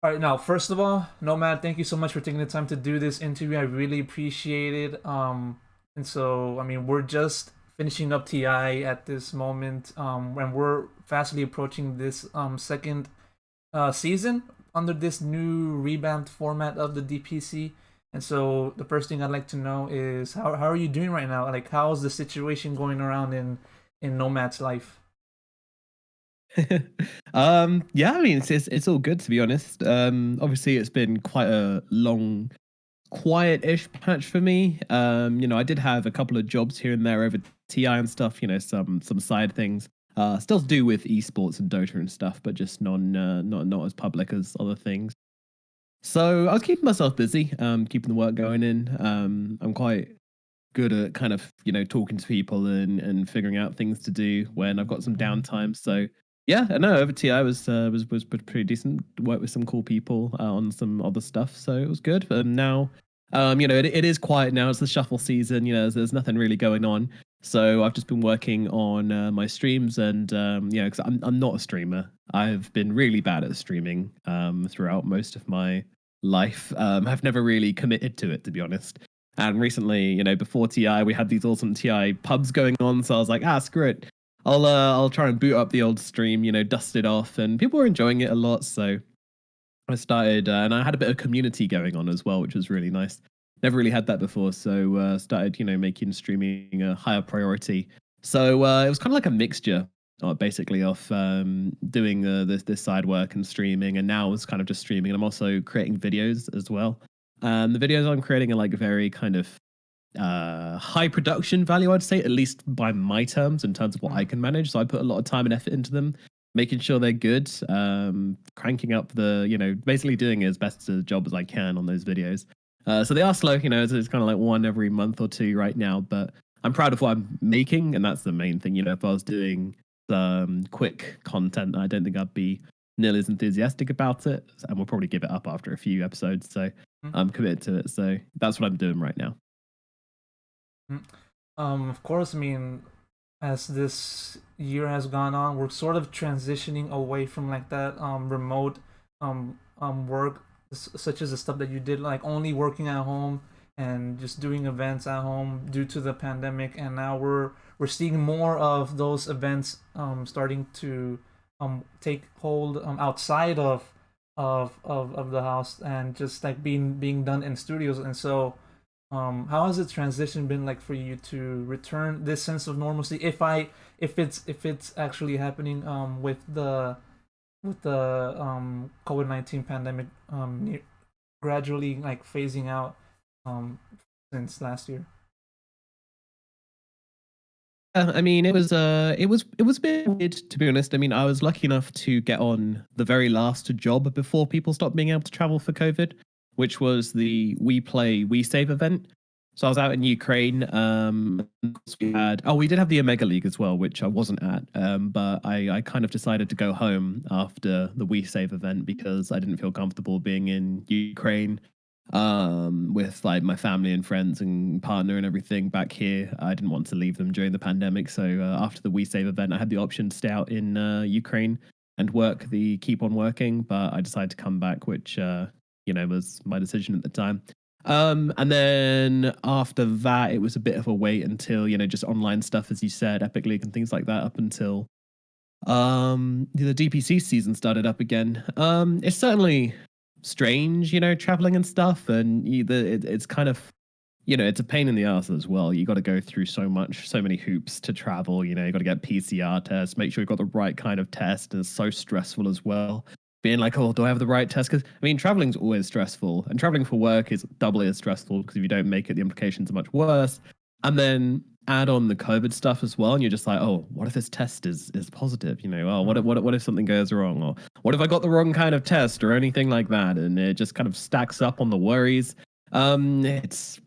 All right, now, first of all, Nomad, thank you so much for taking the time to do this interview. I really appreciate it. And so, I mean, we're just finishing up TI at this moment, and we're fastly approaching this second season under this new revamped format of the DPC. And so, the first thing I'd like to know is how are you doing right now? Like, how's the situation going around in Nomad's life? Yeah, I mean it's all good to be honest. Obviously it's been quite a long, quiet-ish patch for me. I did have a couple of jobs here and there over TI and stuff. Some side things. Still to do with esports and Dota and stuff, but just not as public as other things. So I was keeping myself busy, keeping the work going in. I'm quite good at kind of talking to people and figuring out things to do when I've got some downtime. So yeah, I know over TI was pretty decent. Worked with some cool people on some other stuff, so it was good. And now, it is quiet now. It's the shuffle season. There's nothing really going on. So I've just been working on my streams, and because I'm not a streamer. I've been really bad at streaming throughout most of my life. I've never really committed to it, to be honest. And recently, before TI, we had these awesome TI pubs going on. So I was like, screw it. I'll try and boot up the old stream, dust it off, and people were enjoying it a lot. So I started, and I had a bit of community going on as well, which was really nice. Never really had that before, so started, making streaming a higher priority. So it was kind of like a mixture, basically, of doing this side work and streaming, and now it's kind of just streaming. And I'm also creating videos as well. The videos I'm creating are like very kind of high production value, I'd say, at least by my terms, in terms of what I can manage. So I put a lot of time and effort into them, making sure they're good, cranking up basically doing as best a job as I can on those videos. So they are slow, it's kind of like one every month or two right now, but I'm proud of what I'm making, and that's the main thing. If I was doing quick content, I don't think I'd be nearly as enthusiastic about it, and we'll probably give it up after a few episodes. So I'm committed to it. So that's what I'm doing right now. Mhm. Of course, I mean, as this year has gone on, we're sort of transitioning away from like that remote work, such as the stuff that you did, like only working at home and just doing events at home due to the pandemic. And now we're seeing more of those events starting to take hold outside of the house and just like being done in studios. And so how has the transition been like for you to return this sense of normalcy? If it's actually happening with the COVID-19 pandemic gradually like phasing out um since last year. I mean, it was a bit weird, to be honest. I mean, I was lucky enough to get on the very last job before people stopped being able to travel for COVID, which was the We Play We Save event. So I was out in Ukraine. Of course we did have the Omega League as well, which I wasn't at. But I kind of decided to go home after the We Save event because I didn't feel comfortable being in Ukraine with like my family and friends and partner and everything back here. I didn't want to leave them during the pandemic. So after the We Save event, I had the option to stay out in Ukraine and work the Keep On Working, but I decided to come back, which was my decision at the time. And then after that, it was a bit of a wait until just online stuff, as you said, Epic League and things like that, up until the DPC season started up again. It's certainly strange, traveling and stuff, and it's kind of it's a pain in the ass as well. You got to go through so many hoops to travel. You got to get PCR tests, make sure you've got the right kind of test, and it's so stressful as well. Being like, oh, do I have the right test? Because I mean, traveling's always stressful, and traveling for work is doubly as stressful because if you don't make it, the implications are much worse. And then add on the COVID stuff as well, and you're just like, oh, what if this test is positive? Oh, what if something goes wrong, or what if I got the wrong kind of test, or anything like that, and it just kind of stacks up on the worries. It's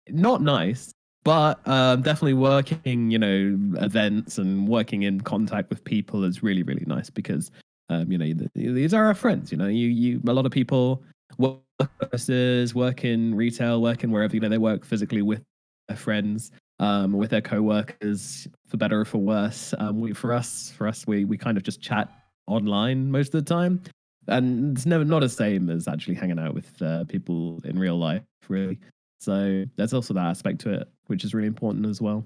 not nice, but definitely working, events and working in contact with people is really, really nice because, these are our friends. A lot of people work offices, work in retail, work in wherever, they work physically with their friends, with their co-workers, for better or for worse. For us, we kind of just chat online most of the time. and it's never not the same as actually hanging out with people in real life, really. So there's also that aspect to it, which is really important as well.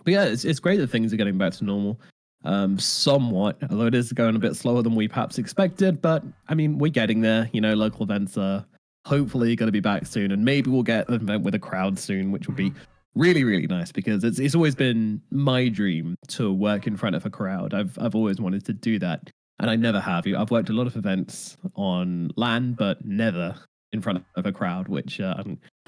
But yeah, it's great that things are getting back to normal, somewhat, although it is going a bit slower than we perhaps expected. But I mean, we're getting there. You know, local events are hopefully going to be back soon, and maybe we'll get an event with a crowd soon, which will Mm-hmm. be really really nice because it's always been my dream to work in front of a crowd. I've always wanted to do that, and I never have. I've worked a lot of events on LAN, but never in front of a crowd. Which I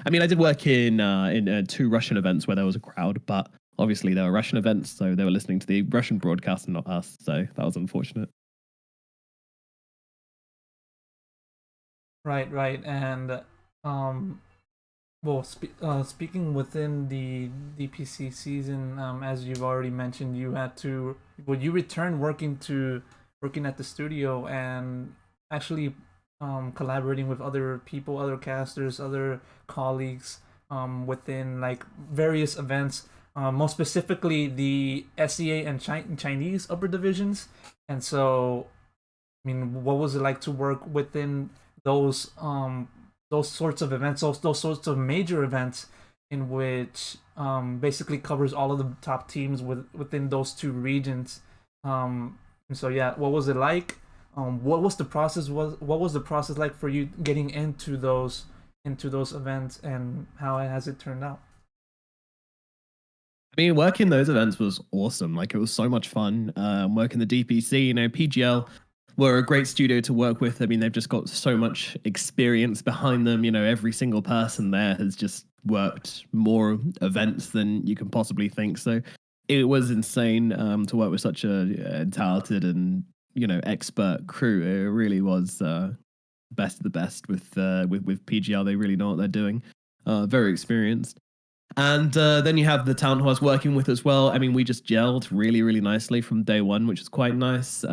mean, I did work in two Russian events where there was a crowd, but obviously they were Russian events, so they were listening to the Russian broadcast and not us. So that was unfortunate. Right, right, and um, well, speaking within the DPC season, as you've already mentioned, you had to, well, you returned working at the studio and actually collaborating with other people, other casters, other colleagues within like various events, most specifically the SEA and Chinese upper divisions. And so, I mean, what was it like to work within those those sorts of events, those sorts of major events in which basically covers all of the top teams within those two regions. And so yeah, what was it like? What was the process? What was the process like for you getting into those events, and how has it turned out? I mean, working those events was awesome. Like it was so much fun. Working the DPC, you know, PGL were a great studio to work with. I mean, they've just got so much experience behind them. You know, every single person there has just worked more events than you can possibly think. So it was insane to work with such a talented and expert crew. It really was best of the best with PGL. They really know what they're doing. Very experienced. And then you have the talent who I was working with as well. I mean, we just gelled really, really nicely from day one, which is quite nice.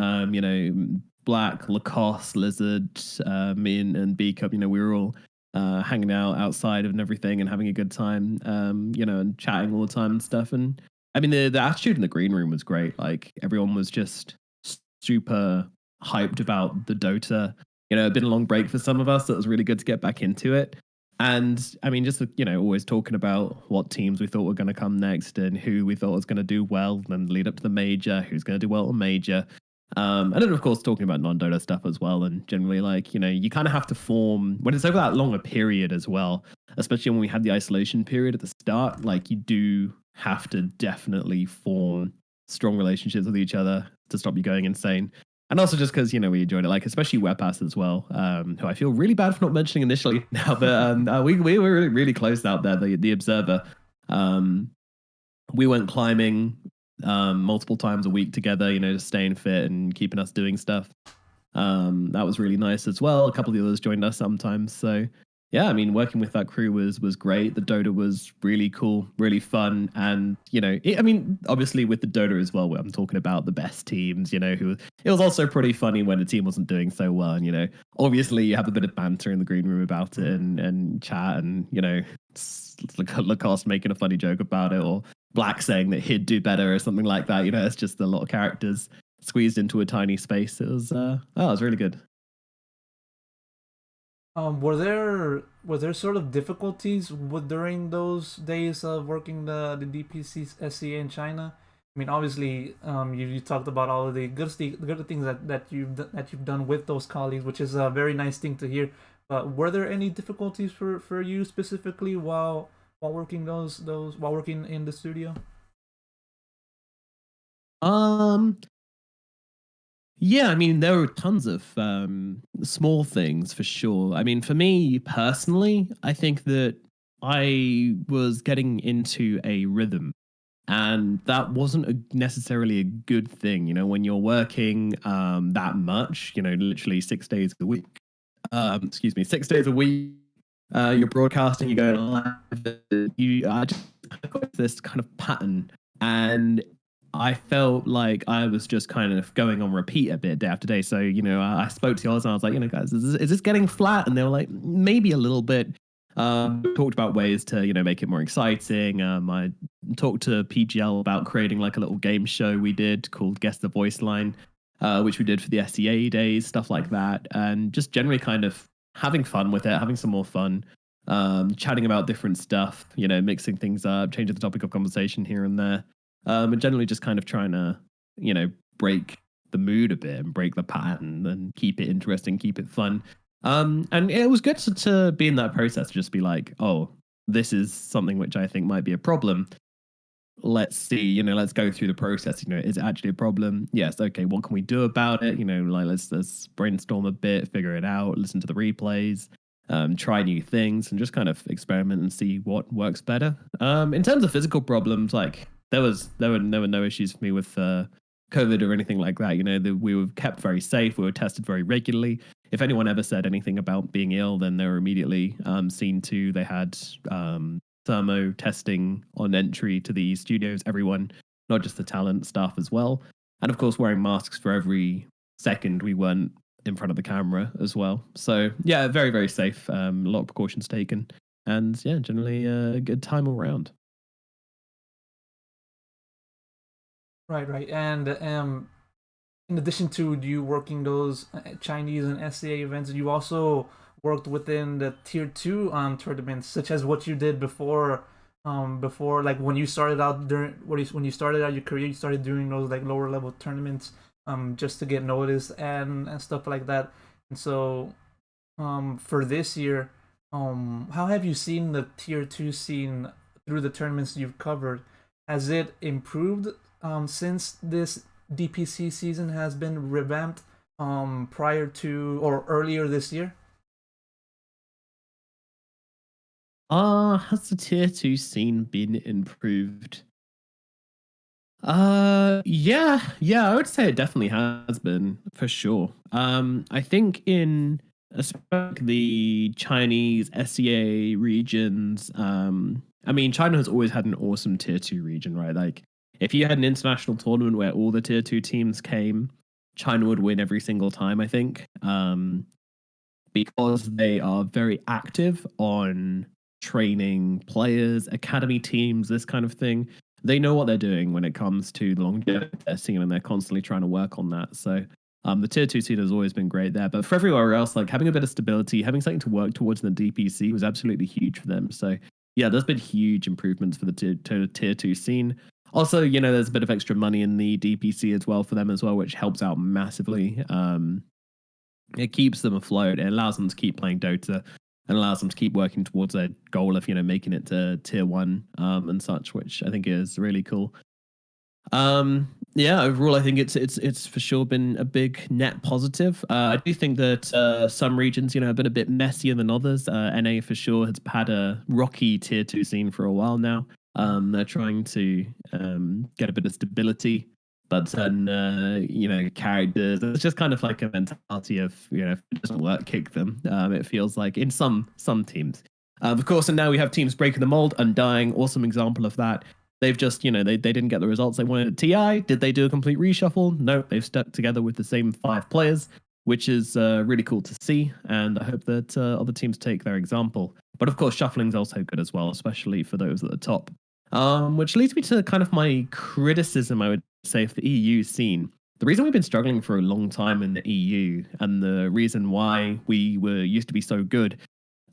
Black, Lacoste, Lizard, me and B Cup, we were all hanging out outside and everything and having a good time, and chatting all the time and stuff. And I mean, the attitude in the green room was great. Like, everyone was just super hyped about the Dota. It'd been a long break for some of us. So it was really good to get back into it. And I mean, just always talking about what teams we thought were going to come next and who we thought was going to do well, and then lead up to the major, who's going to do well at major. And then of course talking about non-Dota stuff as well, and generally like you kind of have to form when it's over that long a period as well, especially when we had the isolation period at the start. Like you do have to definitely form strong relationships with each other to stop you going insane. And also just because we enjoyed it, like especially Webpass as well, who I feel really bad for not mentioning initially now, but we were really, really close out there. The Observer, um, we went climbing multiple times a week together, just staying fit and keeping us doing stuff. That was really nice as well. A couple of the others joined us sometimes. So yeah, I mean, working with that crew was great. The Dota was really cool, really fun, and I mean, obviously with the Dota as well, where I'm talking about the best teams. Who it was also pretty funny when the team wasn't doing so well, and obviously you have a bit of banter in the green room about it and chat, and Lacoste making a funny joke about it, or Black saying that he'd do better or something like that. It's just a lot of characters squeezed into a tiny space. It was really good. Were there sort of difficulties during those days of working the DPC SCA in China? I mean, obviously, you talked about all of the good things that you've done with those colleagues, which is a very nice thing to hear. But were there any difficulties for you specifically while working those while working in the studio? Um, yeah, I mean, there were tons of small things for sure. I mean, for me personally, I think that I was getting into a rhythm, and that wasn't necessarily a good thing. When you're working that much, literally 6 days a week. Excuse me, 6 days a week. You're broadcasting, you're going live. I just got this kind of pattern, and I felt like I was just kind of going on repeat a bit day after day. So, I spoke to yours and I was like, guys, is this getting flat? And they were like, maybe a little bit. Talked about ways to, make it more exciting. I talked to PGL about creating like a little game show we did called Guess the Voice Line. which we did for the SEA days, stuff like that, and just generally kind of having fun with it, having some more fun, chatting about different stuff, mixing things up, changing the topic of conversation here and there, and generally just kind of trying to, break the mood a bit and break the pattern and keep it interesting, keep it fun. And it was good to be in that process, to just be like, oh, this is something which I think might be a problem. Let's see, let's go through the process. Is it actually a problem? Yes. Okay. What can we do about it? Like let's brainstorm a bit, figure it out, listen to the replays, try new things, and just kind of experiment and see what works better. In terms of physical problems, like there were no issues for me with COVID or anything like that. We were kept very safe. We were tested very regularly. If anyone ever said anything about being ill, then they were immediately seen to. They had thermo testing on entry to the studios, everyone, not just the talent, staff as well. And of course, wearing masks for every second we weren't in front of the camera as well. So, yeah, very, very safe. A lot of precautions taken. And yeah, generally a good time all around. Right, right. And in addition to you working those Chinese and SCA events, you also worked within the tier two tournaments, such as what you did before like when you started out when you started out your career, you started doing those like lower level tournaments just to get noticed and stuff like that. And so for this year, how have you seen the tier two scene through the tournaments you've covered? Has it improved since this DPC season has been revamped prior to or earlier this year? Has the tier two scene been improved? Yeah, I would say it definitely has been for sure. I think in especially the Chinese SEA regions, I mean, China has always had an awesome tier two region, right? Like, if you had an international tournament where all the tier two teams came, China would win every single time, I think. Because they are very active on training players, academy teams, this kind of thing. They know what they're doing when it comes to the longevity of their scene, and they're constantly trying to work on that. So the tier two scene has always been great there. But for everywhere else, like having a bit of stability, having something to work towards in the DPC was absolutely huge for them. So yeah, there's been huge improvements for the tier two scene. Also, there's a bit of extra money in the DPC as well for them as well, which helps out massively. It keeps them afloat. It allows them to keep playing Dota and allows them to keep working towards their goal of making it to tier one and such, which I think is really cool. Yeah, overall, I think it's for sure been a big net positive. I do think that some regions, have been a bit messier than others. NA for sure has had a rocky tier two scene for a while now. They're trying to get a bit of stability, but then characters. It's just kind of like a mentality of if it doesn't work, kick them. It feels like in some teams. Of course, and now we have teams breaking the mold. Undying, awesome example of that. They've just, they didn't get the results they wanted at TI. Did they do a complete reshuffle? No, they've stuck together with the same 5 players, which is really cool to see. And I hope that other teams take their example. But of course, shuffling is also good as well, especially for those at the top. Which leads me to kind of my criticism, I would say, for the EU scene. The reason we've been struggling for a long time in the EU and the reason why we were used to be so good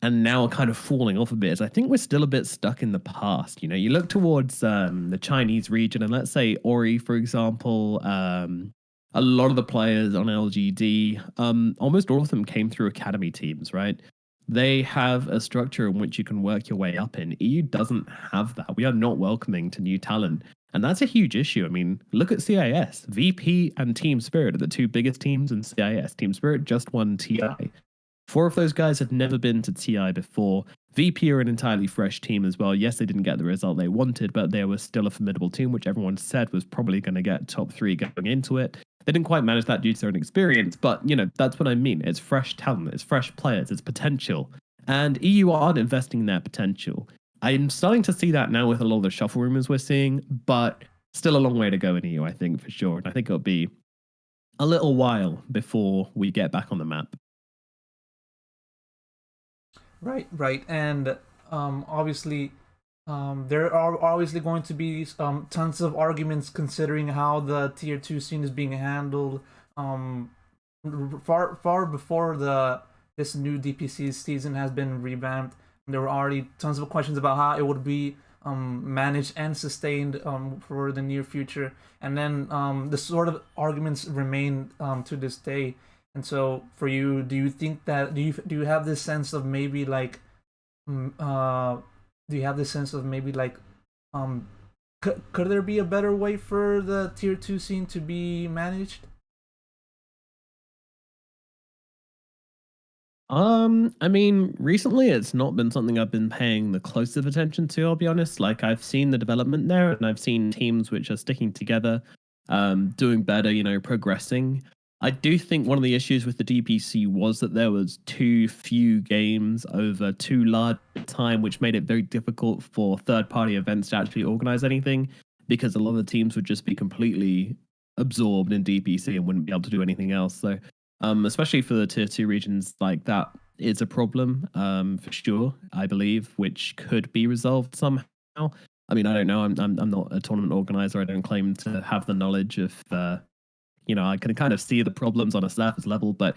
and now kind of falling off a bit is I think we're still a bit stuck in the past. You look towards the Chinese region, and let's say Ori, for example, a lot of the players on LGD, almost all of them came through academy teams, right? They have a structure in which you can work your way up in. EU doesn't have that. We are not welcoming to new talent. And that's a huge issue. I mean, look at CIS. VP and Team Spirit are the 2 biggest teams in CIS. Team Spirit just won TI. 4 of those guys had never been to TI before. VP are an entirely fresh team as well. Yes, they didn't get the result they wanted, but they were still a formidable team, which everyone said was probably going to get top 3 going into it. They didn't quite manage that due to their own experience, but that's what I mean. It's fresh talent, it's fresh players, it's potential. And EU aren't investing in their potential. I'm starting to see that now with a lot of the shuffle rumors we're seeing, but still a long way to go in EU, I think, for sure. And I think it'll be a little while before we get back on the map. Right, right, and obviously, there are obviously going to be tons of arguments considering how the tier two scene is being handled um far before the this new DPC season has been revamped. There were already tons of questions about how it would be managed and sustained for the near future, and then the sort of arguments remain to this day. And so, for you, do you think that do you have this sense of maybe like mm, uh do you have this sense of maybe like um could there be a better way for the tier 2 scene to be managed? I mean, recently it's not been something I've been paying the closest attention to, I'll be honest. Like I've seen the development there and I've seen teams which are sticking together, doing better, progressing. I do think one of the issues with the DPC was that there was too few games over too large a time, which made it very difficult for third-party events to actually organize anything because a lot of the teams would just be completely absorbed in DPC and wouldn't be able to do anything else. So especially for the tier two regions, like that is a problem for sure. I believe, which could be resolved somehow. I mean, I don't know. I'm not a tournament organizer. I don't claim to have the knowledge of. I can kind of see the problems on a surface level, but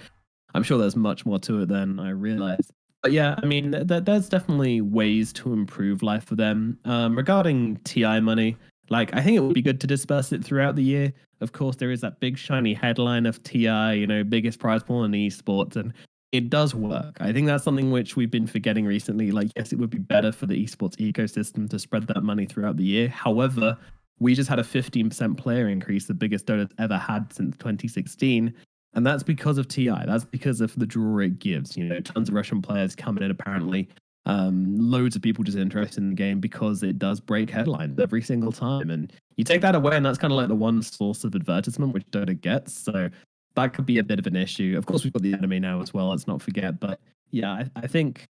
I'm sure there's much more to it than I realized. But yeah, I mean, there's definitely ways to improve life for them. Regarding TI money, like I think it would be good to disperse it throughout the year. Of course, there is that big shiny headline of TI, biggest prize pool in esports, and it does work. I think that's something which we've been forgetting recently. Like, yes, it would be better for the esports ecosystem to spread that money throughout the year. However, we just had a 15% player increase, the biggest Dota's ever had since 2016. And that's because of TI. That's because of the draw it gives. Tons of Russian players coming in, apparently. Loads of people just interested in the game because it does break headlines every single time. And you take that away, and that's kind of like the one source of advertisement which Dota gets. So that could be a bit of an issue. Of course, we've got the anime now as well. Let's not forget. But yeah, I think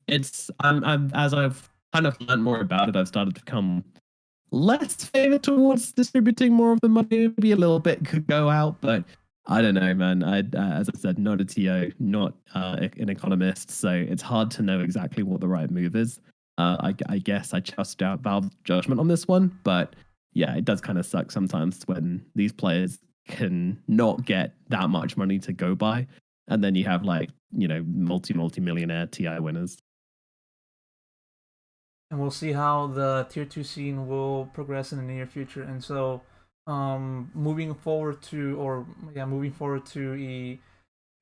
as I've kind of learned more about it, I've started to become less favor towards distributing more of the money. Maybe a little bit could go out, but I don't know, man. As I said, not a TO, not an economist, so it's hard to know exactly what the right move is. I guess I trust out Valve's judgment on this one, but yeah, it does kind of suck sometimes when these players can not get that much money to go by, and then you have like multi millionaire TI winners. And we'll see how the tier 2 scene will progress in the near future. And so moving forward to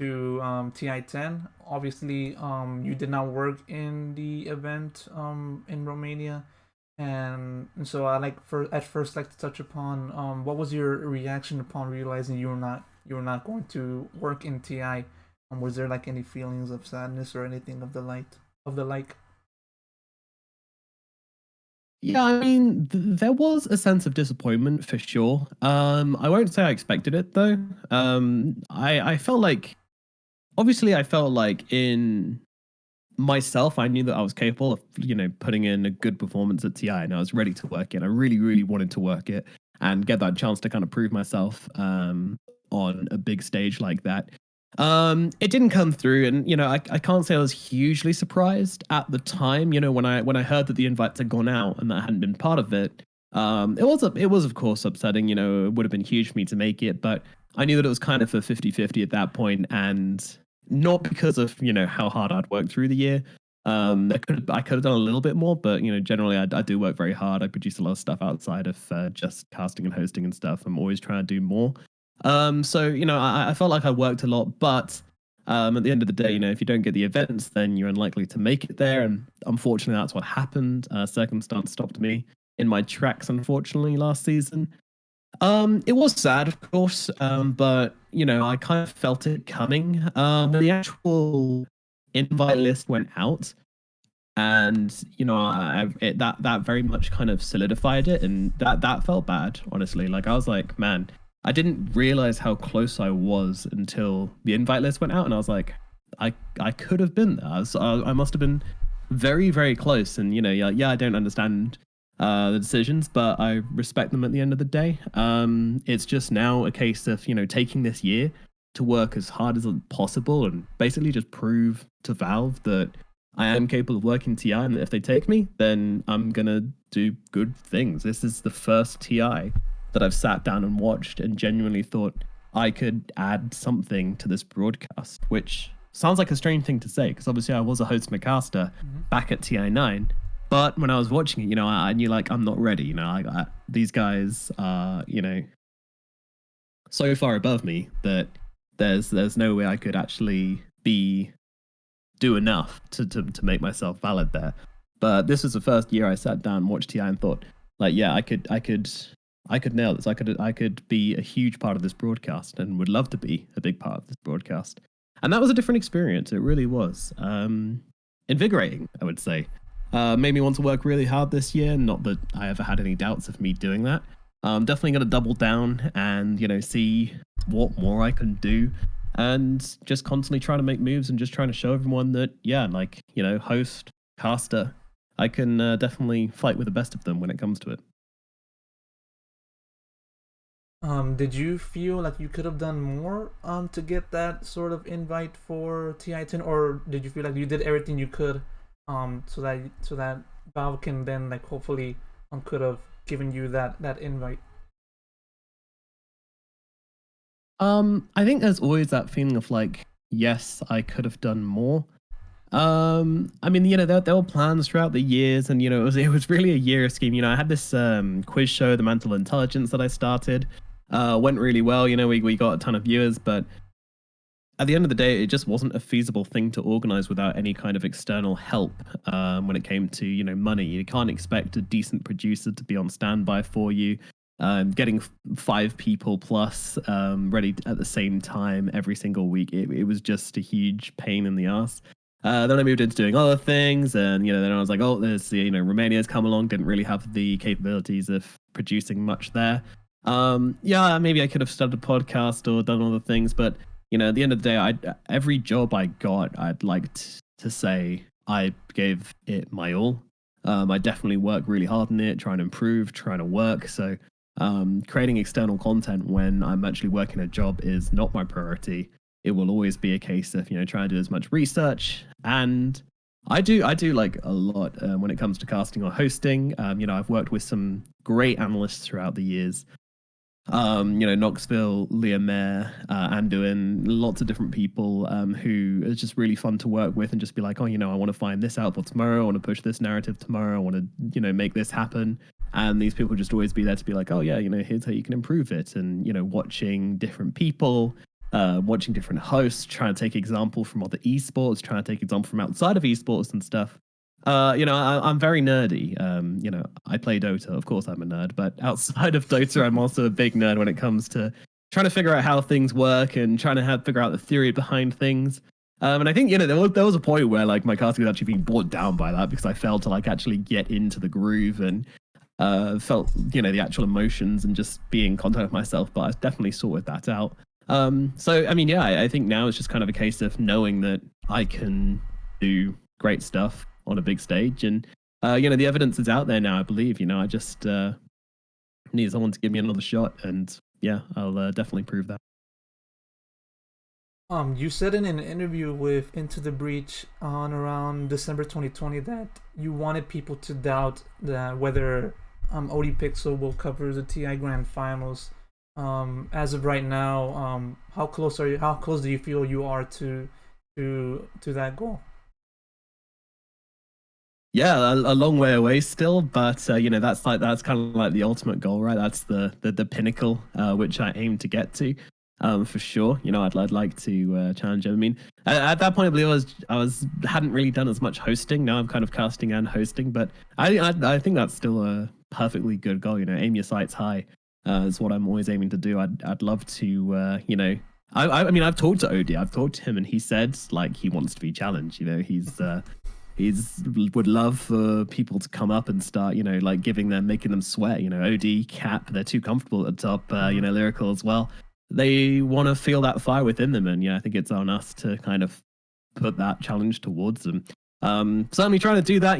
TI10. Obviously, you did not work in the event in Romania, and so I at first like to touch upon what was your reaction upon realizing you were not going to work in TI. Was there like any feelings of sadness or anything of the like? Yeah, I mean, there was a sense of disappointment for sure. I won't say I expected it though. I felt like, obviously, I felt like in myself, I knew that I was capable of, putting in a good performance at TI, and I was ready to work it. I really, really wanted to work it and get that chance to kind of prove myself on a big stage like that. It didn't come through, and I can't say I was hugely surprised at the time. When I heard that the invites had gone out and that I hadn't been part of it, it was of course upsetting. It would have been huge for me to make it, but I knew that it was kind of a 50-50 at that point, and not because of how hard I'd worked through the year. I could have done a little bit more, but generally I do work very hard. I produce a lot of stuff outside of just casting and hosting and stuff. I'm always trying to do more. So I felt like I worked a lot, but at the end of the day, if you don't get the events, then you're unlikely to make it there. And unfortunately, that's what happened. Circumstance stopped me in my tracks, unfortunately, last season. It was sad, of course, but I kind of felt it coming. When the actual invite list went out, and that very much kind of solidified it, and that felt bad, honestly. Like I was like, man, I didn't realize how close I was until the invite list went out, and I was like, I could have been there. I must have been very, very close. And yeah, I don't understand the decisions, but I respect them at the end of the day. It's just now a case of taking this year to work as hard as possible and basically just prove to Valve that I am capable of working TI, and that if they take me, then I'm gonna do good things. This is the first TI that I've sat down and watched and genuinely thought, I could add something to this broadcast, which sounds like a strange thing to say because obviously I was a host and a caster Mm-hmm. back at TI9. But when I was watching it, I knew like I'm not ready. These guys are, so far above me that there's no way I could actually do enough to make myself valid there. But this was the first year I sat down and watched TI and thought, like, yeah, I could nail this. I could be a huge part of this broadcast and would love to be a big part of this broadcast. And that was a different experience. It really was. Invigorating, I would say. Made me want to work really hard this year. Not that I ever had any doubts of me doing that. Definitely going to double down and see what more I can do, and just constantly trying to make moves and just trying to show everyone that host, caster, I can definitely fight with the best of them when it comes to it. Did you feel like you could have done more to get that sort of invite for TI10, or did you feel like you did everything you could so that Valve can then like hopefully could have given you that invite? I think there's always that feeling of like, yes, I could have done more. I mean, there were plans throughout the years, and it was really a year scheme. I had this quiz show, The Mental Intelligence, that I started. Went really well. We got a ton of viewers, but at the end of the day, it just wasn't a feasible thing to organize without any kind of external help. When it came to money, you can't expect a decent producer to be on standby for you. Getting 5 people plus ready at the same time every single week, it was just a huge pain in the ass. Then I moved into doing other things, and then I was like, oh, there's Romania's come along. Didn't really have the capabilities of producing much there. Yeah, maybe I could have started a podcast or done other things, but at the end of the day, every job I got, I'd like to say I gave it my all. I definitely work really hard in it, trying to improve, trying to work. So creating external content when I'm actually working a job is not my priority. It will always be a case of trying to do as much research, and I do like a lot when it comes to casting or hosting. I've worked with some great analysts throughout the years. Knoxville, Leah Mayer, Anduin, lots of different people who are just really fun to work with and just be like, oh, I want to find this out for tomorrow. I want to push this narrative tomorrow. I want to, make this happen. And these people just always be there to be like, oh, yeah, here's how you can improve it. And, watching different people, watching different hosts, trying to take example from other esports, trying to take example from outside of esports and stuff. I'm very nerdy. I play Dota. Of course, I'm a nerd, but outside of Dota, I'm also a big nerd when it comes to trying to figure out how things work and trying to figure out the theory behind things. And I think there was a point where like my casting was actually being brought down by that because I failed to like actually get into the groove and felt the actual emotions and just be in contact with myself. But I definitely sorted that out. So I mean, yeah, I think now it's just kind of a case of knowing that I can do great stuff on a big stage, and the evidence is out there now. I believe. I just need someone to give me another shot, and yeah, I'll definitely prove that. You said in an interview with Into the Breach on around December 2020 that you wanted people to doubt that whether OD Pixel will cover the TI Grand Finals. As of right now, how close are you? How close do you feel you are to that goal? Yeah, a long way away still, but that's kind of like the ultimate goal, right? That's the pinnacle which I aim to get to. For sure, I'd like to challenge him. I mean, at that point, I believe I hadn't really done as much hosting. Now I'm kind of casting and hosting, but I think that's still a perfectly good goal. Aim your sights high is what I'm always aiming to do. I'd love to, I mean, I've talked to OD. I've talked to him, and he said like he wants to be challenged. He's would love for people to come up and start, like making them sweat. OD, Cap, they're too comfortable at the top. Lyrical as well. They want to feel that fire within them, and I think it's on us to kind of put that challenge towards them. Certainly trying to do that.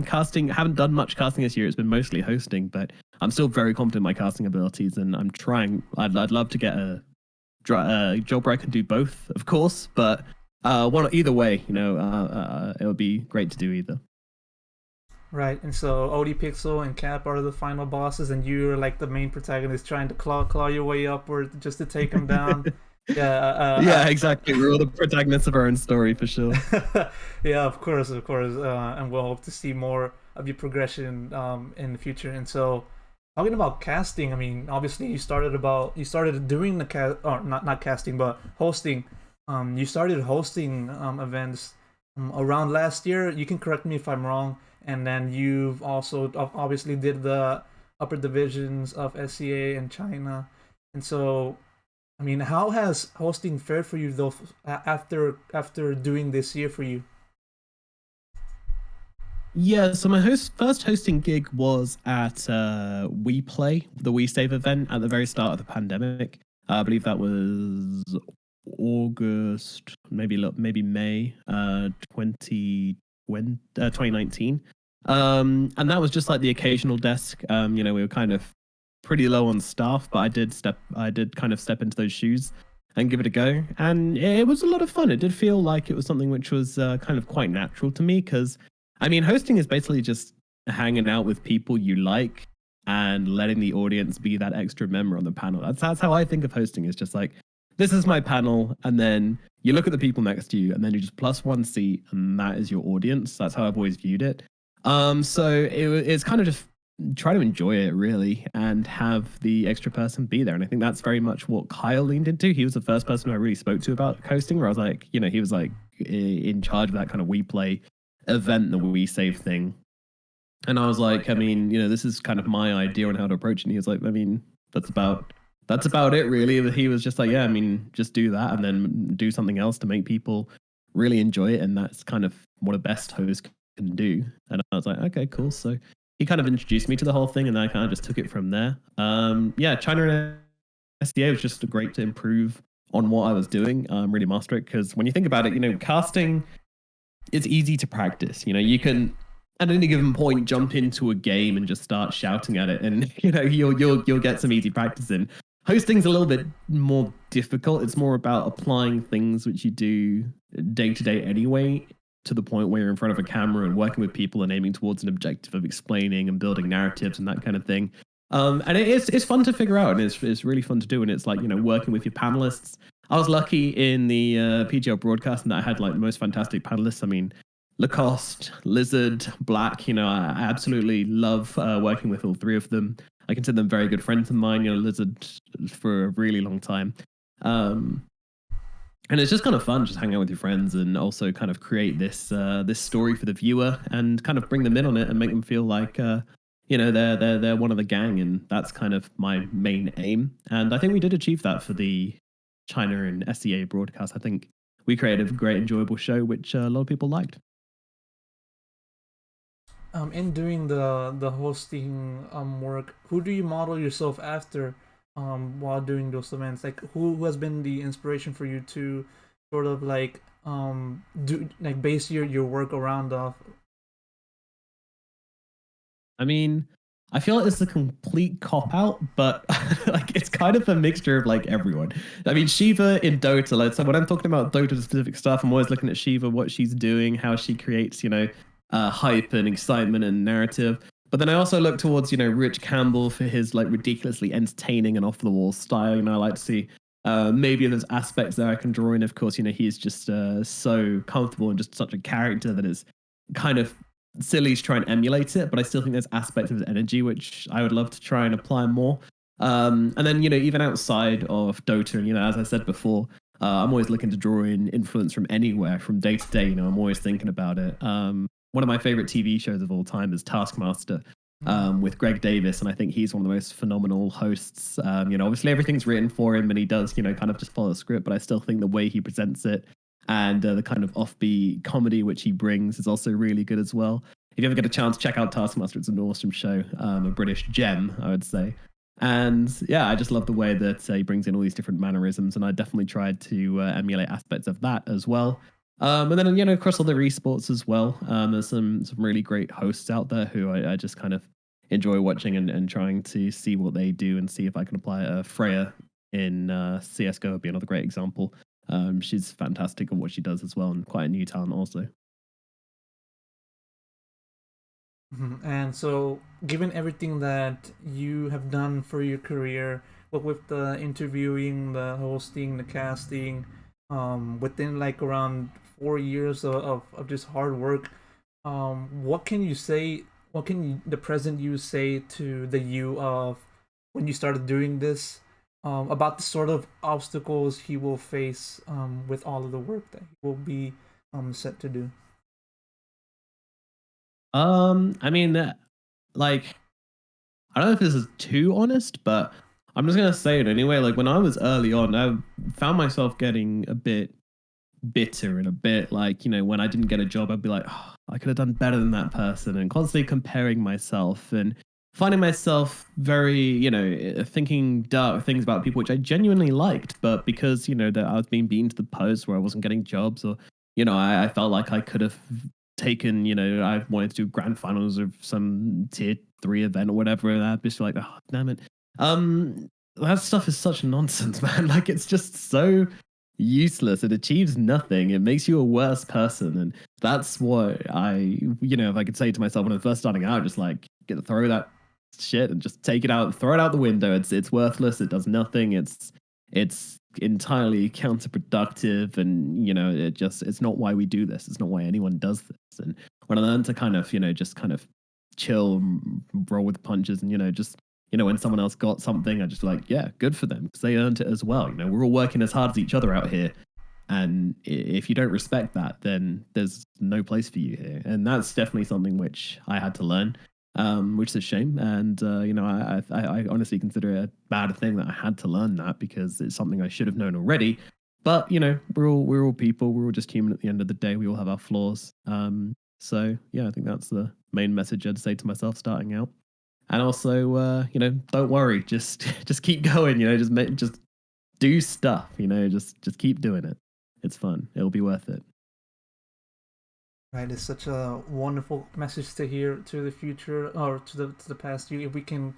Casting. Haven't done much casting this year. It's been mostly hosting, but I'm still very confident in my casting abilities, and I'm trying. I'd love to get a job where I can do both, of course, but either way, it would be great to do either. Right, and so OD Pixel and Cap are the final bosses, and you're like the main protagonist trying to claw your way upward just to take them down. Yeah, Yeah, exactly. We're all the protagonists of our own story for sure. yeah, of course, and we'll hope to see more of your progression in the future. And so, talking about casting, I mean, obviously you started doing the cast, or not casting, but hosting. You started hosting events around last year. You can correct me if I'm wrong. And then you've also obviously did the upper divisions of SCA in China. And so, I mean, how has hosting fared for you though after doing this year for you? Yeah, so my first hosting gig was at We Play, the We Save event at the very start of the pandemic. I believe that was August, maybe May, 2019. And that was just like the occasional desk. We were kind of pretty low on staff, but I did kind of step into those shoes and give it a go, and it was a lot of fun. It did feel like it was something which was kind of quite natural to me because I mean, hosting is basically just hanging out with people you like and letting the audience be that extra member on the panel. That's how I think of hosting. Is just like this is my panel, and then you look at the people next to you, and then you just plus one seat, and that is your audience. That's how I've always viewed it. It's kind of just try to enjoy it really and have the extra person be there. And I think that's very much what Kyle leaned into. He was the first person who I really spoke to about hosting, where I was like, he was like in charge of that kind of we play event, the We Save thing. And I was like, I mean, this is kind of my idea on how to approach it. And he was like, I mean, that's about it really. He was just like, yeah, I mean, just do that and then do something else to make people really enjoy it. And that's kind of what a best host can do. And I was like, okay, cool. So he kind of introduced me to the whole thing and I kind of just took it from there. Yeah, China and SDA was just great to improve on what I was doing, really master it. Because when you think about it, casting it's easy to practice. You can at any given point jump into a game and just start shouting at it, and you'll get some easy practice in. Hosting's a little bit more difficult. It's more about applying things which you do day to day anyway, to the point where you're in front of a camera and working with people and aiming towards an objective of explaining and building narratives and that kind of thing. And it's fun to figure out, and it's really fun to do. And it's like working with your panelists. I was lucky in the PGL broadcasting that I had like the most fantastic panelists. I mean, Lacoste, Lizard, Black. I absolutely love working with all three of them. I consider them very good friends of mine. Lizard for a really long time. Um, and it's just kind of fun, just hang out with your friends and also kind of create this story for the viewer and kind of bring them in on it and make them feel like they're one of the gang, and that's kind of my main aim. And I think we did achieve that for the China and SEA broadcast. I think we created a great, enjoyable show, which a lot of people liked. In doing the hosting work, who do you model yourself after while doing those events? Like, who has been the inspiration for you to sort of like do like base your work around off? I mean, I feel like it's a complete cop out, but like it's kind of a mixture of like everyone. I mean, Shiva in Dota, like so when I'm talking about Dota specific stuff, I'm always looking at Shiva, what she's doing, how she creates, hype and excitement and narrative. But then I also look towards, Rich Campbell for his like ridiculously entertaining and off the wall style. I like to see maybe there's aspects there I can draw in. Of course, he's just so comfortable and just such a character that is kind of silly to try and emulate it, but I still think there's aspects of his energy which I would love to try and apply more. And then even outside of Dota, and as I said before, I'm always looking to draw in influence from anywhere, from day to day. I'm always thinking about it. One of my favorite TV shows of all time is Taskmaster. With Greg Davis, and I think he's one of the most phenomenal hosts. Obviously everything's written for him, and he does, kind of just follow the script. But I still think the way he presents it and the kind of offbeat comedy which he brings is also really good as well. If you ever get a chance, check out Taskmaster. It's an awesome show, a British gem, I would say. And yeah, I just love the way that he brings in all these different mannerisms, and I definitely tried to emulate aspects of that as well. And then across all the esports as well, there's some really great hosts out there who I just kind of enjoy watching and trying to see what they do and see if I can apply Freya in CS:GO would be another great example. She's fantastic at what she does as well, and quite a new talent also. Mhm. And so, given everything that you have done for your career, but with the interviewing, the hosting, the casting, within like around 4 years of just hard work, what can you say? What can the present you say to the you of when you started doing this, about the sort of obstacles he will face with all of the work that he will be set to do? I mean, like I don't know if this is too honest, but I'm just gonna say it anyway. Like when I was early on, I found myself getting a bit bitter and a bit like, when I didn't get a job, I'd be like, oh, I could have done better than that person, and constantly comparing myself and finding myself very, thinking dark things about people which I genuinely liked, but because, that I was being beaten to the post where I wasn't getting jobs, or, I felt like I could have taken, I wanted to do grand finals of some tier 3 event or whatever, and I'd just be like, oh, damn it. Um, that stuff is such nonsense, man. Like it's just so useless. It achieves nothing. It makes you a worse person. And that's what if I could say to myself when I'm first starting out, just like throw that shit and just take it out, throw it out the window. It's worthless. It does nothing. It's entirely counterproductive. And, it's not why we do this. It's not why anyone does this. And when I learned to kind of, just kind of chill, roll with the punches, and, just when someone else got something, I just like, yeah, good for them because they earned it as well. We're all working as hard as each other out here. And if you don't respect that, then there's no place for you here. And that's definitely something which I had to learn, which is a shame. And, I honestly consider it a bad thing that I had to learn that because it's something I should have known already. But, we're all people. We're all just human at the end of the day. We all have our flaws. So, yeah, I think that's the main message I'd say to myself starting out. And also, don't worry, just just keep going. Just do stuff. Just keep doing it. It's fun. It'll be worth it. Right, it's such a wonderful message to hear to the future or to the past year. If we can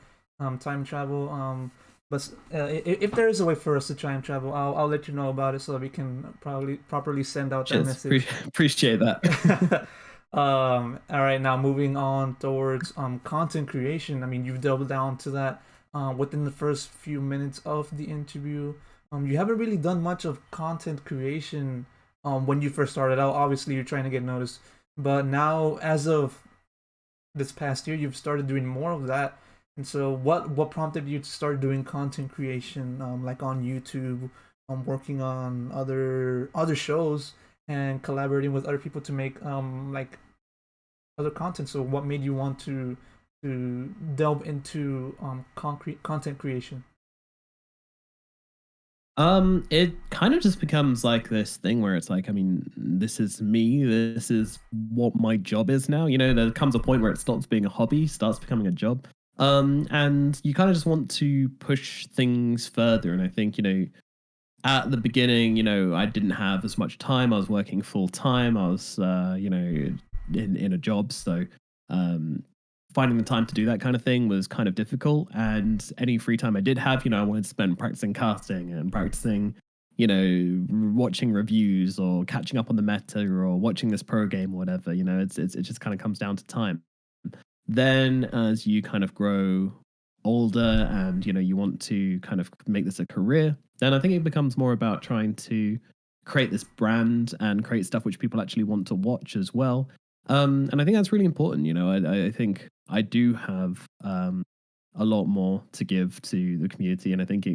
time travel, but if there is a way for us to time travel, I'll let you know about it so that we can probably properly send out that Cheers. message. Appreciate that. All right, now moving on towards content creation. I mean, you've doubled down to that within the first few minutes of the interview. You haven't really done much of content creation when you first started out. Obviously, you're trying to get noticed, but now, as of this past year, you've started doing more of that. And so, what prompted you to start doing content creation, like on YouTube, working on other shows, and collaborating with other people to make like other content? So, what made you want to delve into concrete content creation? It kind of just becomes like this thing where it's like, I mean, this is me. This is what my job is now. There comes a point where it stops being a hobby, starts becoming a job. And you kind of just want to push things further. And I think, at the beginning, I didn't have as much time. I was working full time. I was, in a job. So, um, finding the time to do that kind of thing was kind of difficult. And any free time I did have, I wanted to spend practicing casting and practicing, watching reviews or catching up on the meta or watching this pro game or whatever. It just kind of comes down to time. Then as you kind of grow older and you want to kind of make this a career, then I think it becomes more about trying to create this brand and create stuff which people actually want to watch as well. And I think that's really important. I think I do have a lot more to give to the community, and I think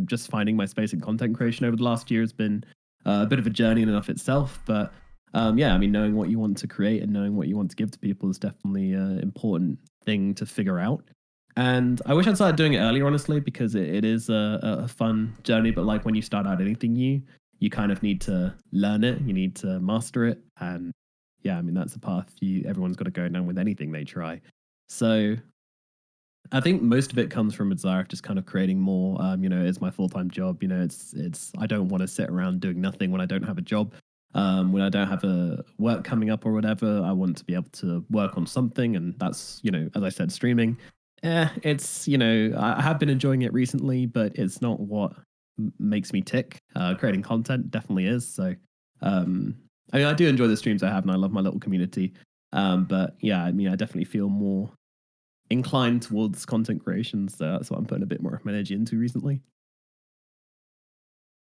just finding my space in content creation over the last year has been a bit of a journey in and of itself. But yeah, I mean, knowing what you want to create and knowing what you want to give to people is definitely an important thing to figure out. And I wish I'd started doing it earlier, honestly, because it is a fun journey. But like when you start out anything new, you kind of need to learn it, you need to master it. And yeah, I mean, that's the path everyone's got to go down with anything they try. So I think most of it comes from a desire of just kind of creating more. It's my full time job. It's I don't want to sit around doing nothing when I don't have a job. When I don't have a work coming up or whatever, I want to be able to work on something, and that's as I said, streaming. It's I have been enjoying it recently, but it's not what makes me tick. Creating content definitely is. So, um, I mean, I do enjoy the streams I have, and I love my little community. But yeah, I mean, I definitely feel more inclined towards content creation, so that's what I'm putting a bit more of my energy into recently.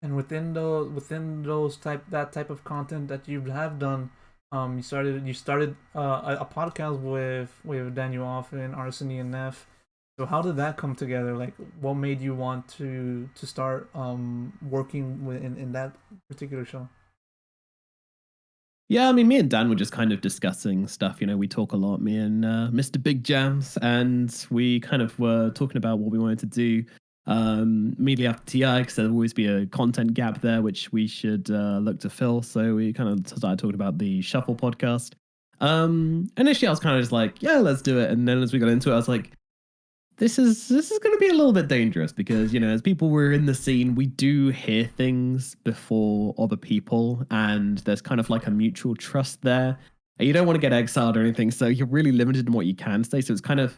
And within those type of content that you have done, you started a podcast with Daniel Off and Arseny and Neff. So how did that come together? Like, what made you want to start working in that particular show? Yeah, I mean, me and Dan were just kind of discussing stuff. You know, we talk a lot, me and Mr. Big Jams, and we kind of were talking about what we wanted to do immediately after TI, because there'll always be a content gap there, which we should look to fill. So we kind of started talking about the Shuffle podcast. Initially, I was kind of just like, yeah, let's do it. And then as we got into it, I was like, this is going to be a little bit dangerous because as people were in the scene, we do hear things before other people, and there's kind of like a mutual trust there. And you don't want to get exiled or anything, so you're really limited in what you can say. So it's kind of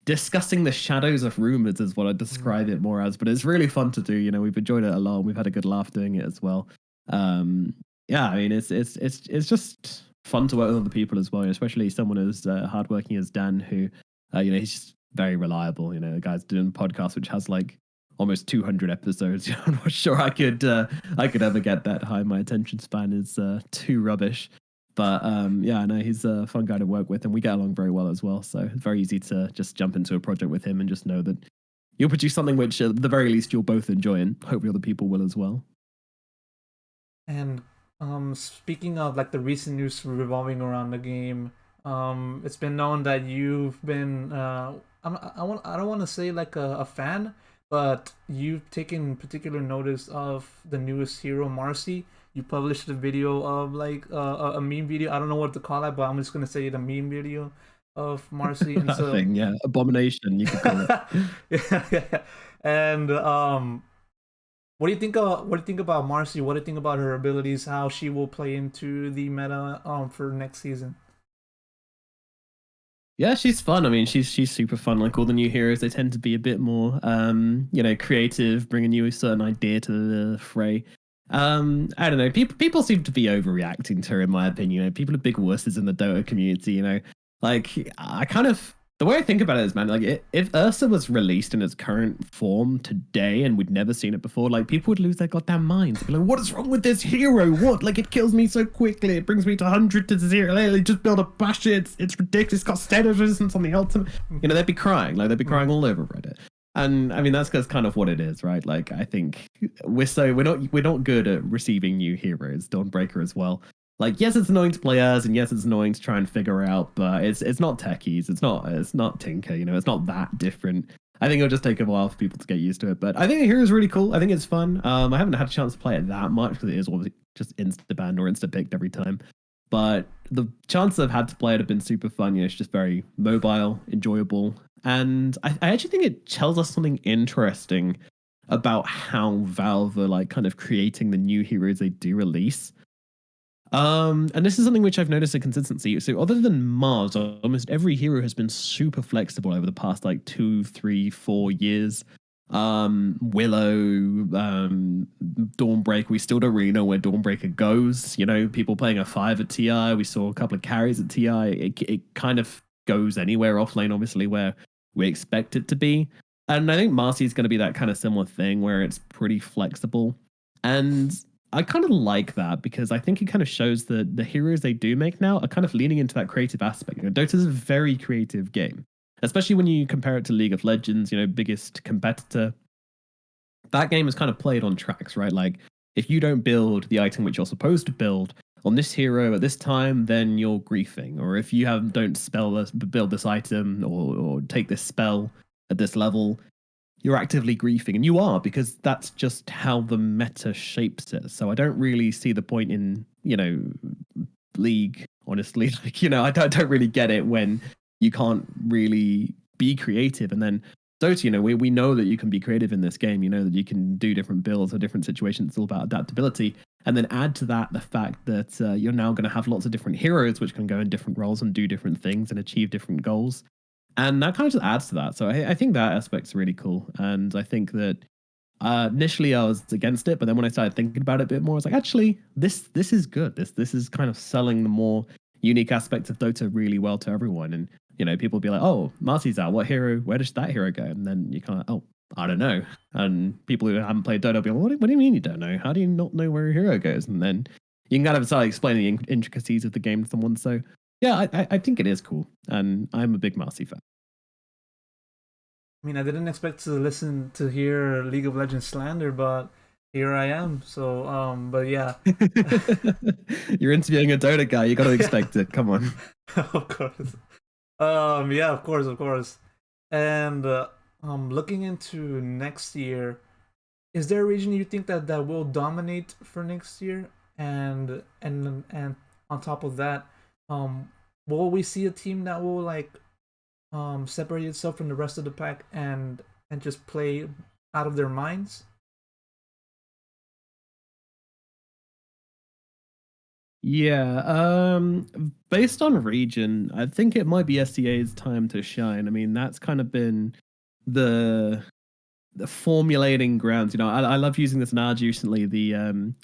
discussing the shadows of rumors is what I Mm. describe it more as. But it's really fun to do. We've enjoyed it a lot. We've had a good laugh doing it as well. Um, yeah, I mean, it's just fun to work with other people as well, especially someone as hardworking as Dan, who he's just very reliable. The guy's doing a podcast which has like almost 200 episodes. I'm not sure I could ever get that high. My attention span is too rubbish. But yeah, no, he's a fun guy to work with, and we get along very well as well. So it's very easy to just jump into a project with him and just know that you'll produce something which, at the very least, you'll both enjoy, and hopefully other people will as well. And speaking of like the recent news revolving around the game, it's been known that you've been I don't want to say like a fan, but you've taken particular notice of the newest hero Marci. You published a video of like a meme video. I don't know what to call it, but I'm just gonna say the meme video of Marci. And That so thing, yeah, abomination, you could call it. yeah, yeah. And what do you think about Marci? What do you think about her abilities? How she will play into the meta for next season? Yeah, she's fun. I mean, she's super fun. Like all the new heroes, they tend to be a bit more, creative, bringing you a certain idea to the fray. I don't know. People seem to be overreacting to her, in my opinion. People are big wusses in the Dota community. Like I kind of the way I think about it is, man, like if Ursa was released in its current form today and we'd never seen it before, like people would lose their goddamn minds. They'd be like, "What is wrong with this hero? What? Like it kills me so quickly. It brings me to 100 to 0. Like, just build a bash it. It's ridiculous. It's got status resistance on the ultimate." They'd be crying. Like they'd be crying all over Reddit. And I mean that's kind of what it is, right? Like I think we're not good at receiving new heroes. Dawnbreaker as well. Like yes, it's annoying to play as, and yes, it's annoying to try and figure out, but it's not techies, it's not Tinker, it's not that different. I think it'll just take a while for people to get used to it, but I think the hero is really cool. I think it's fun. I haven't had a chance to play it that much because it is obviously just insta banned or insta picked every time. But the chances I've had to play it have been super fun. It's just very mobile, enjoyable, and I actually think it tells us something interesting about how Valve are like kind of creating the new heroes they do release. And this is something which I've noticed a consistency. So other than Mars, almost every hero has been super flexible over the past like 2, 3, 4 years. Willow, Dawnbreaker, we still don't really know where Dawnbreaker goes. People playing a 5 at TI. We saw a couple of carries at TI. It kind of goes anywhere off lane, obviously, where we expect it to be. And I think Marcy is going to be that kind of similar thing where it's pretty flexible. And I kind of like that because I think it kind of shows that the heroes they do make now are kind of leaning into that creative aspect. Dota is a very creative game, especially when you compare it to League of Legends, biggest competitor. That game is kind of played on tracks, right? Like if you don't build the item which you're supposed to build on this hero at this time, then you're griefing. Or if you don't build this item or take this spell at this level, you're actively griefing, and you are, because that's just how the meta shapes it. So I don't really see the point in League, honestly. Like I don't really get it when you can't really be creative. And then Dota, we know that you can be creative in this game. That you can do different builds or different situations. It's all about adaptability. And then add to that the fact that you're now going to have lots of different heroes which can go in different roles and do different things and achieve different goals, and that kind of just adds to that. So I think that aspect's really cool, and I think that initially I was against it, but then when I started thinking about it a bit more, I was like, actually, this is good. This is kind of selling the more unique aspects of Dota really well to everyone. And people will be like, "Oh, Marci's out. What hero? Where does that hero go?" And then you kind of, "Oh, I don't know." And people who haven't played Dota will be like, "What do you mean you don't know? How do you not know where a hero goes?" And then you can kind of start explaining the intricacies of the game to someone. So yeah, I think it is cool, and I'm a big Marci fan. I mean, I didn't expect to listen to hear League of Legends slander, but here I am. So, but yeah, You're interviewing a Dota guy. You got to yeah, expect it. Come on. of course. Yeah, of course, of course. And looking into next year, is there a region you think that will dominate for next year? And on top of that, um, will we see a team that will like separate itself from the rest of the pack and just play out of their minds? Yeah, based on region, I think it might be SCA's time to shine. I mean, that's kind of been the the formulating grounds. I love using this analogy recently. The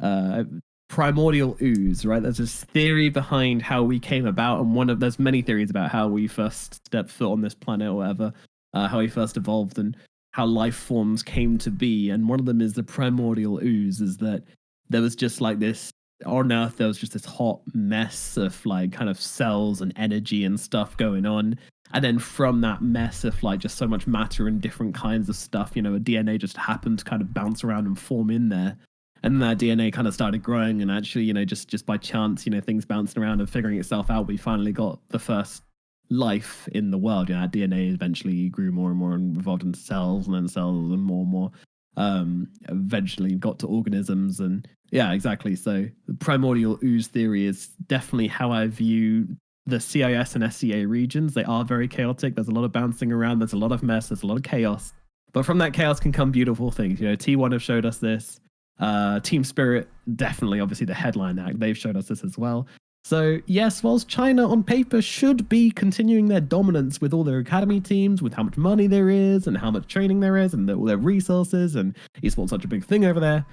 uh, primordial ooze, right? There's this theory behind how we came about, and there's many theories about how we first stepped foot on this planet or whatever, how we first evolved, and how life forms came to be. And one of them is the primordial ooze, is that there was just like this on Earth, there was just this hot mess of like kind of cells and energy and stuff going on. And then from that mess of like just so much matter and different kinds of stuff, a DNA just happened to kind of bounce around and form in there, and then that DNA kind of started growing, and actually, just by chance, things bouncing around and figuring itself out, we finally got the first life in the world. That DNA eventually grew more and more and evolved into cells, and then cells, and more and more. Eventually got to organisms, and yeah, exactly. So the primordial ooze theory is definitely how I view the CIS and SCA regions. They are very chaotic. There's a lot of bouncing around. There's a lot of mess. There's a lot of chaos. But from that chaos can come beautiful things. T1 have showed us this. Team Spirit, definitely, obviously, the headline act. They've showed us this as well. So, yes, whilst China on paper should be continuing their dominance with all their academy teams, with how much money there is, and how much training there is, and all their resources, and esports such a big thing over there,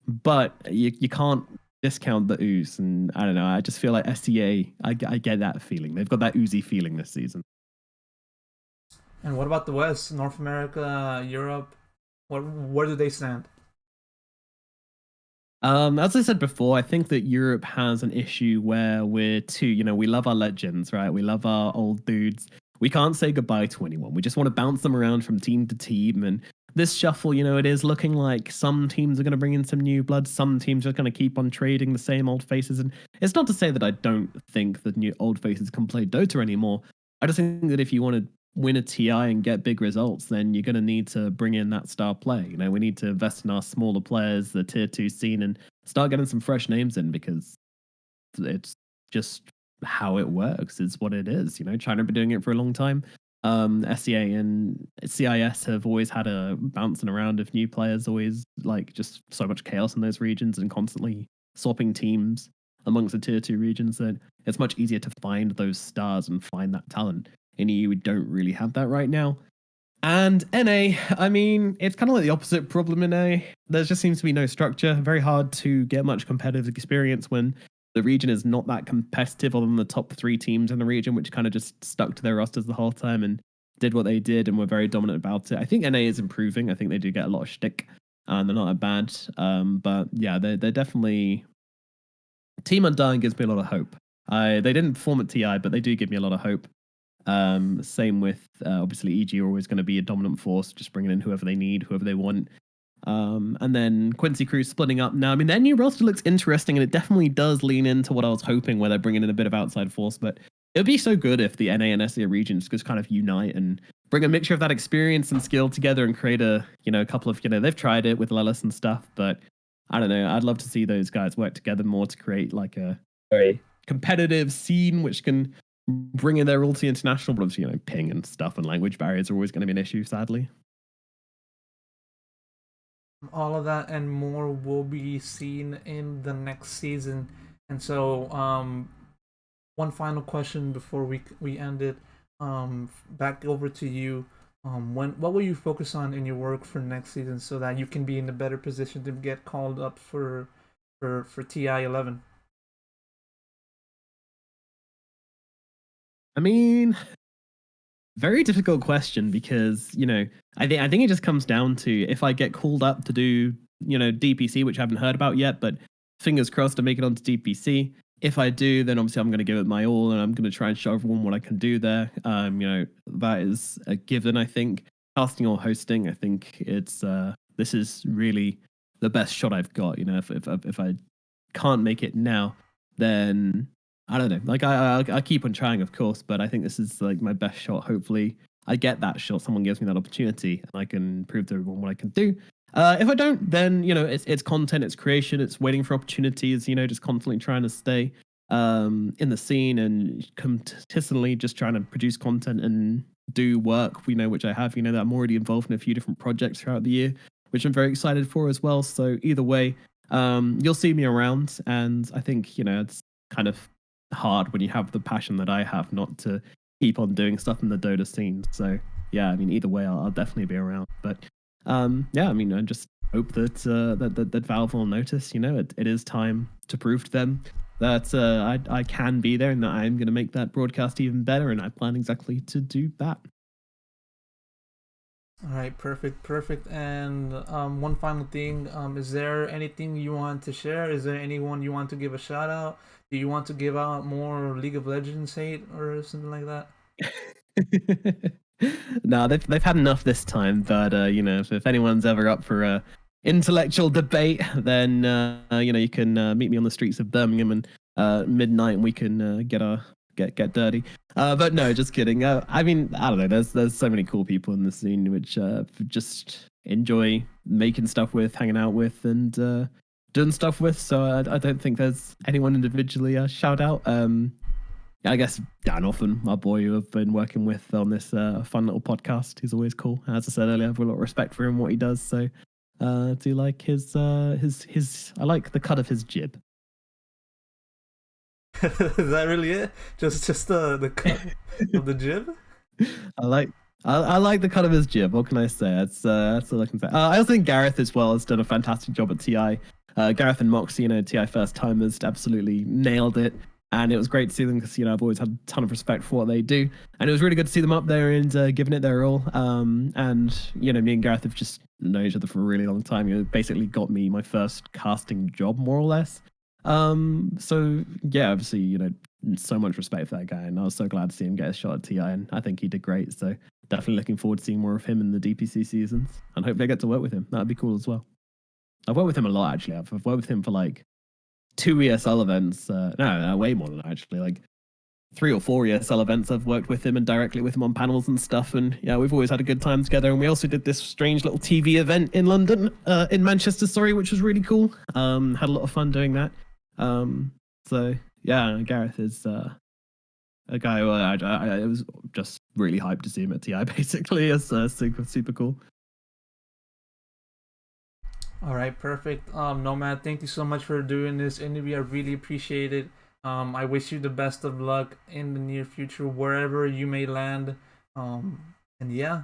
but you can't discount the ooze. And I don't know, I just feel like SCA, I get that feeling. They've got that oozy feeling this season. And what about the West, North America, Europe? Where do they stand? As I said before, I think that Europe has an issue where we're too, we love our legends, right? We love our old dudes. We can't say goodbye to anyone. We just want to bounce them around from team to team. And this shuffle, it is looking like some teams are going to bring in some new blood. Some teams are going to keep on trading the same old faces. And it's not to say that I don't think that new old faces can play Dota anymore. I just think that if you want to win a TI and get big results, then you're going to need to bring in that star play. We need to invest in our smaller players, the tier two scene, and start getting some fresh names in, because it's just how it works. Is what it is. China have been doing it for a long time. SCA and CIS have always had a bouncing around of new players, always like just so much chaos in those regions and constantly swapping teams amongst the tier two regions, that it's much easier to find those stars and find that talent. In EU, we don't really have that right now. And NA, I mean, it's kind of like the opposite problem in A. There just seems to be no structure. Very hard to get much competitive experience when the region is not that competitive, other than the top three teams in the region, which kind of just stuck to their rosters the whole time and did what they did and were very dominant about it. I think NA is improving. I think they do get a lot of shtick, and they're not that bad. But yeah, they're definitely. Team Undying gives me a lot of hope. They didn't perform at TI, but they do give me a lot of hope. Same with obviously EG are always going to be a dominant force, just bringing in whoever they need, whoever they want. And then Quincy Cruz splitting up now. I mean, their new roster looks interesting, and it definitely does lean into what I was hoping, where they're bringing in a bit of outside force. But it would be so good if the NA and SEA regions just kind of unite and bring a mixture of that experience and skill together and create a couple of, they've tried it with Lelis and stuff, but I don't know. I'd love to see those guys work together more to create like a very competitive scene, which can bring in their ulti international. But obviously, ping and stuff and language barriers are always going to be an issue, sadly. All of that and more will be seen in the next season. And so, one final question before we end it. Back over to you. What will you focus on in your work for next season so that you can be in a better position to get called up for TI 11? I mean, very difficult question because I think it just comes down to if I get called up to do DPC, which I haven't heard about yet, but fingers crossed to make it onto DPC. If I do, then obviously I'm going to give it my all, and I'm going to try and show everyone what I can do there. That is a given. I think casting or hosting, I think it's this is really the best shot I've got. If I can't make it now, then I don't know. Like I keep on trying, of course, but I think this is like my best shot. Hopefully, I get that shot. Someone gives me that opportunity, and I can prove to everyone what I can do. If I don't, then it's content, it's creation, it's waiting for opportunities. Just constantly trying to stay in the scene and consistently just trying to produce content and do work. Which I have. That I'm already involved in a few different projects throughout the year, which I'm very excited for as well. So either way, you'll see me around, and I think it's kind of hard when you have the passion that I have not to keep on doing stuff in the Dota scene. So yeah, I mean, either way, I'll definitely be around. But yeah, I mean, I just hope that Valve will notice. It is time to prove to them that I can be there and that I'm going to make that broadcast even better. And I plan exactly to do that. All right, perfect. And one final thing, is there anything you want to share? Is there anyone you want to give a shout out? Do you want to give out more League of Legends hate or something like that? No, they've had enough this time. But if anyone's ever up for a intellectual debate, then you can meet me on the streets of Birmingham and midnight, and we can get dirty. But no, just kidding. I mean, I don't know. There's so many cool people in the scene which just enjoy making stuff with, hanging out with, and doing stuff with. So I don't think there's anyone individually shout out. I guess Dan Offen, my boy, who I've been working with on this fun little podcast. He's always cool. As I said earlier, I have a lot of respect for him, what he does. So do like his I like the cut of his jib. Is that really it? Just the cut of the jib? I like I like the cut of his jib. What can I say? That's all I can say. I also think Gareth as well has done a fantastic job at TI. Gareth and Moxie, TI first timers, absolutely nailed it. And it was great to see them because I've always had a ton of respect for what they do, and it was really good to see them up there and giving it their all. And me and Gareth have just known each other for a really long time. It basically got me my first casting job, more or less. So yeah, obviously so much respect for that guy, and I was so glad to see him get a shot at TI, and I think he did great. So definitely looking forward to seeing more of him in the DPC seasons, and hopefully I get to work with him. That'd be cool as well. I've worked with him a lot actually. I've worked with him for like 2 ESL events. No, way more than that, actually. Like 3 or 4 ESL events. I've worked with him and directly with him on panels and stuff. And yeah, we've always had a good time together. And we also did this strange little TV event in London, in Manchester, sorry, which was really cool. Had a lot of fun doing that. So yeah, Gareth is a guy who I was just really hyped to see him at TI. Basically, it's super cool. All right, perfect. Nomad, thank you so much for doing this interview. I really appreciate it. I wish you the best of luck in the near future, wherever you may land. And yeah,